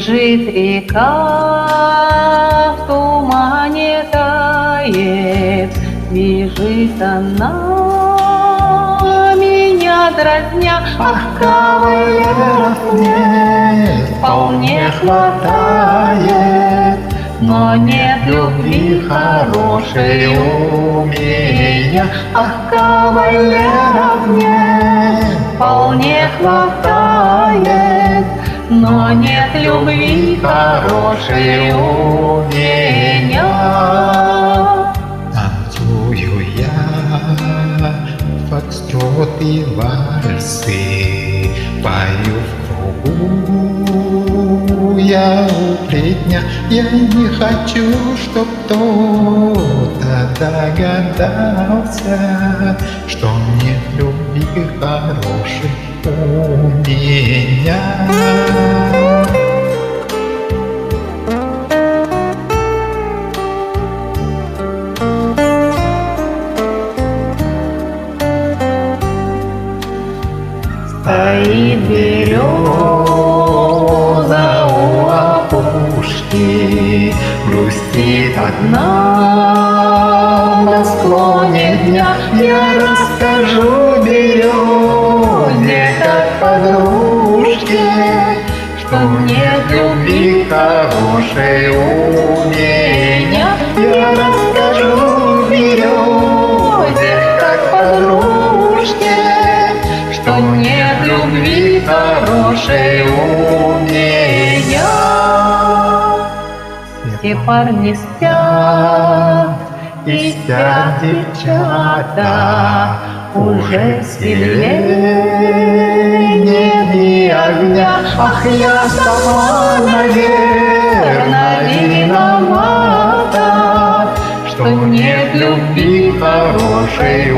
Бежит река, в тумане тает, бежит она, меня дразня. Ах, кавалеров мне вполне хватает, но нет любви хорошей у меня. Ах, кавалеров мне вполне хватает, но нет любви хорошей у меня. Танцую я фокстроты и вальсы, пою в кругу я у плетня. Я не хочу, чтоб кто-то догадался, что нет любви хорошей у меня. Стоит береза у опушки, грустит одна на склоне дня. Я расскажу березе, как подружке, что нет любви хорошей у меня. Я расскажу березе, как подружке, что нет любви хорошей у меня. Все парни спят, и спят девчата, уже светлее нет и огня. Ах, я сама, наверное, виновата, что нет любви хорошей у